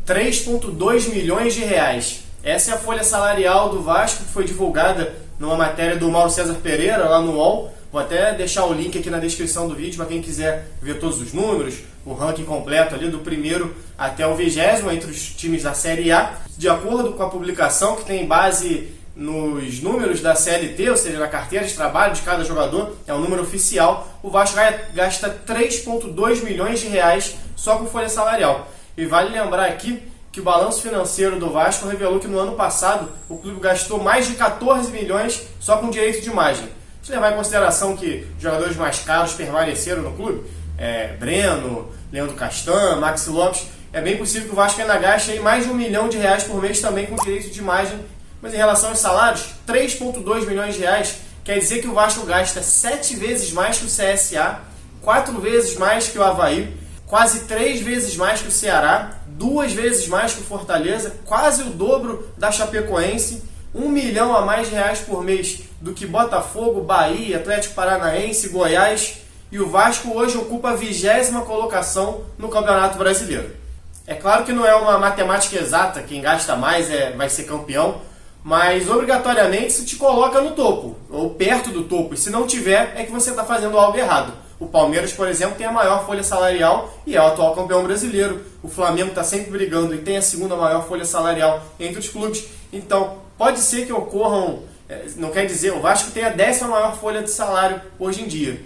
3,2 milhões de reais. Essa é a folha salarial do Vasco, que foi divulgada numa matéria do Mauro César Pereira, lá no UOL. Vou até deixar o link aqui na descrição do vídeo para quem quiser ver todos os números, o ranking completo ali do primeiro até o 20º entre os times da Série A. De acordo com a publicação, que tem base nos números da CLT, ou seja, na carteira de trabalho de cada jogador, é um número oficial, o Vasco gasta 3,2 milhões de reais só com folha salarial. E vale lembrar aqui que o balanço financeiro do Vasco revelou que no ano passado o clube gastou mais de 14 milhões só com direito de imagem. Se levar em consideração que os jogadores mais caros permaneceram no clube, Breno, Leandro Castan, Maxi Lopes, é bem possível que o Vasco ainda gaste aí mais de R$1 milhão por mês também com direito de imagem. Mas em relação aos salários, 3,2 milhões de reais quer dizer que o Vasco gasta 7 vezes mais que o CSA, 4 vezes mais que o Avaí, quase 3 vezes mais que o Ceará, 2 vezes mais que o Fortaleza, quase o dobro da Chapecoense, R$1 milhão a mais de reais por mês do que Botafogo, Bahia, Atlético Paranaense, Goiás, e o Vasco hoje ocupa a 20ª colocação no Campeonato Brasileiro. É claro que não é uma matemática exata, quem gasta mais vai ser campeão, mas obrigatoriamente isso te coloca no topo, ou perto do topo, e se não tiver, é que você está fazendo algo errado. O Palmeiras, por exemplo, tem a maior folha salarial e é o atual campeão brasileiro. O Flamengo está sempre brigando e tem a segunda maior folha salarial entre os clubes. Então, pode ser que ocorram, não quer dizer, o Vasco tem a 10ª maior folha de salário hoje em dia.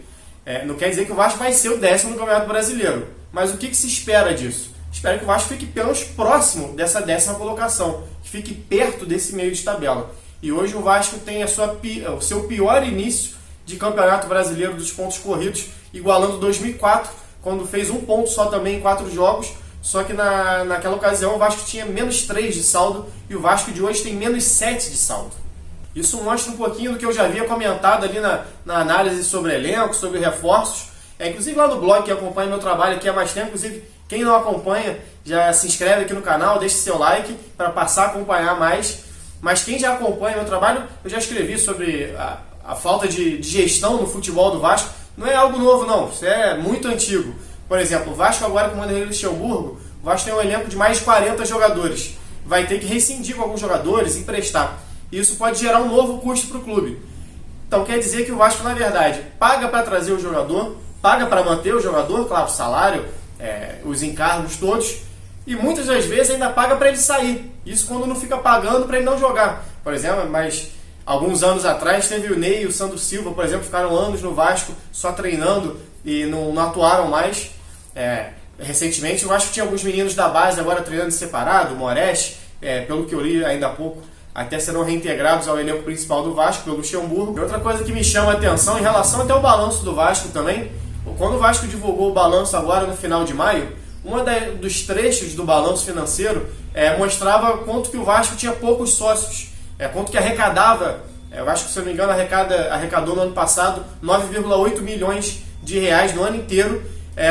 Não quer dizer que o Vasco vai ser o 10º no Campeonato Brasileiro. Mas o que se espera disso? Espera que o Vasco fique pelo menos próximo dessa 10ª colocação, que fique perto desse meio de tabela. E hoje o Vasco tem o seu pior início de Campeonato Brasileiro dos pontos corridos, igualando 2004, quando fez 1 ponto só também em 4 jogos, só que naquela ocasião o Vasco tinha -3 de saldo e o Vasco de hoje tem -7 de saldo. Isso mostra um pouquinho do que eu já havia comentado ali na análise sobre elenco, sobre reforços. Inclusive lá no blog, que acompanha meu trabalho aqui há mais tempo, inclusive quem não acompanha, já se inscreve aqui no canal, deixe seu like para passar a acompanhar mais. Mas quem já acompanha meu trabalho, eu já escrevi sobre a falta de gestão no futebol do Vasco. Não é algo novo não, isso é muito antigo. Por exemplo, o Vasco agora com o Vanderlei Luxemburgo, o Vasco tem um elenco de mais de 40 jogadores. Vai ter que rescindir com alguns jogadores, emprestar. Isso pode gerar um novo custo para o clube. Então quer dizer que o Vasco, na verdade, paga para trazer o jogador, paga para manter o jogador, claro, o salário, os encargos todos, e muitas das vezes ainda paga para ele sair. Isso quando não fica pagando para ele não jogar. Por exemplo, mas alguns anos atrás teve o Ney e o Sandro Silva, por exemplo, ficaram anos no Vasco só treinando e não atuaram mais. Recentemente o Vasco tinha alguns meninos da base agora treinando separado, o Moretti, pelo que eu li ainda há pouco, até serão reintegrados ao elenco principal do Vasco pelo Luxemburgo. E outra coisa que me chama a atenção em relação até ao balanço do Vasco também, quando o Vasco divulgou o balanço agora no final de maio, dos trechos do balanço financeiro mostrava quanto que o Vasco tinha poucos sócios, quanto que arrecadava. O Vasco, se eu não me engano, arrecadou no ano passado 9,8 milhões de reais no ano inteiro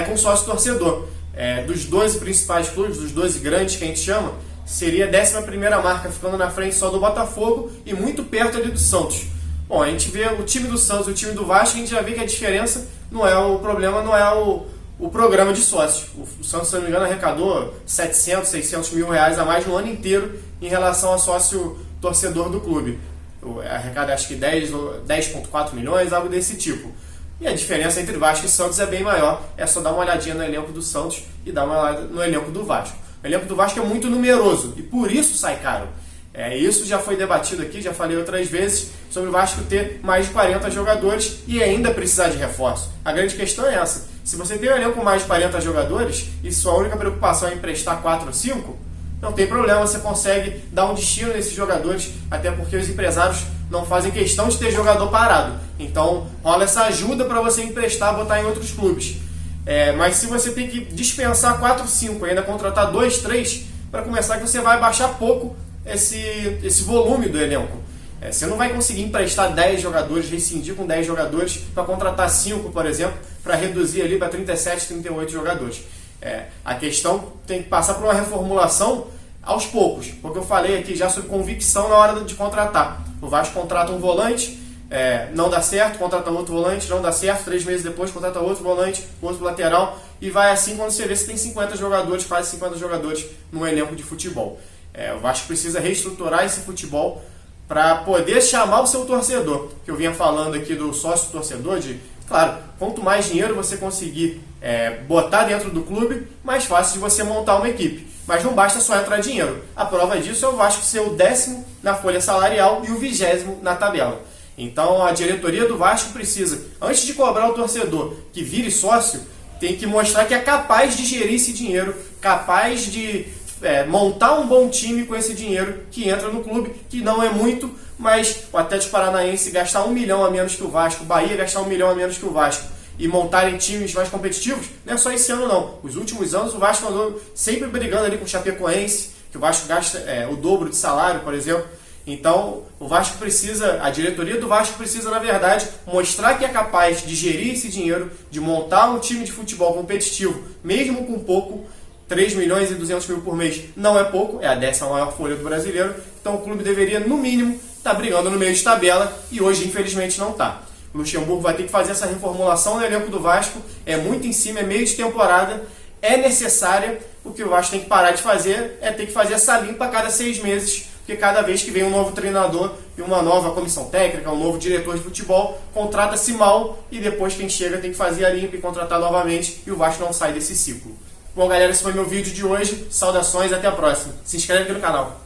com sócio torcedor. Dos 12 principais clubes, dos 12 grandes que a gente chama, seria a 11ª marca, ficando na frente só do Botafogo e muito perto ali do Santos. Bom, a gente vê o time do Santos e o time do Vasco, a gente já vê que a diferença não é o problema, não é o programa de sócios. O Santos, se não me engano, arrecadou 700, 600 mil reais a mais no ano inteiro em relação ao sócio torcedor do clube. Arrecada acho que 10,4 milhões, algo desse tipo. E a diferença entre Vasco e Santos é bem maior. É só dar uma olhadinha no elenco do Santos e dar uma olhada no elenco do Vasco. O elenco do Vasco é muito numeroso e por isso sai caro. Isso já foi debatido aqui, já falei outras vezes, sobre o Vasco ter mais de 40 jogadores e ainda precisar de reforço. A grande questão é essa. Se você tem um elenco com mais de 40 jogadores e sua única preocupação é emprestar 4 ou 5, não tem problema, você consegue dar um destino nesses jogadores, até porque os empresários não fazem questão de ter jogador parado. Então rola essa ajuda para você emprestar, botar em outros clubes. Mas se você tem que dispensar 4 ou 5 e ainda contratar 2, 3, para começar que você vai baixar pouco esse volume do elenco. Você não vai conseguir emprestar 10 jogadores, rescindir com 10 jogadores para contratar 5, por exemplo, para reduzir ali para 37, 38 jogadores. A questão tem que passar por uma reformulação aos poucos, porque eu falei aqui já sobre convicção na hora de contratar. O Vasco contrata um volante, não dá certo, contrata outro volante, não dá certo, 3 meses depois contrata outro volante, outro lateral, e vai assim quando você vê se tem 50 jogadores, quase 50 jogadores no elenco de futebol. O Vasco precisa reestruturar esse futebol para poder chamar o seu torcedor, que eu vinha falando aqui do sócio-torcedor, claro, quanto mais dinheiro você conseguir botar dentro do clube, mais fácil de você montar uma equipe. Mas não basta só entrar dinheiro. A prova disso é o Vasco ser o 10º na folha salarial e o 20º na tabela. Então a diretoria do Vasco precisa, antes de cobrar o torcedor que vire sócio, tem que mostrar que é capaz de gerir esse dinheiro, capaz de montar um bom time com esse dinheiro que entra no clube, que não é muito, mas o Atlético Paranaense gastar 1 milhão a menos que o Vasco, o Bahia gastar 1 milhão a menos que o Vasco, e montarem times mais competitivos, não é só esse ano não. Os últimos anos o Vasco andou sempre brigando ali com o Chapecoense, que o Vasco gasta o dobro de salário, por exemplo. Então o Vasco precisa, a diretoria do Vasco precisa, na verdade, mostrar que é capaz de gerir esse dinheiro, de montar um time de futebol competitivo, mesmo com pouco. 3 milhões e 200 mil por mês não é pouco, é a 10ª maior folha do brasileiro, então o clube deveria, no mínimo, estar brigando no meio de tabela, e hoje, infelizmente, não está. O Luxemburgo vai ter que fazer essa reformulação no elenco do Vasco, é muito em cima, é meio de temporada, é necessária. O que o Vasco tem que parar de fazer é ter que fazer essa limpa a cada 6 meses, porque cada vez que vem um novo treinador e uma nova comissão técnica, um novo diretor de futebol, contrata-se mal e depois quem chega tem que fazer a limpa e contratar novamente, e o Vasco não sai desse ciclo. Bom, galera, esse foi meu vídeo de hoje. Saudações, até a próxima. Se inscreve aqui no canal.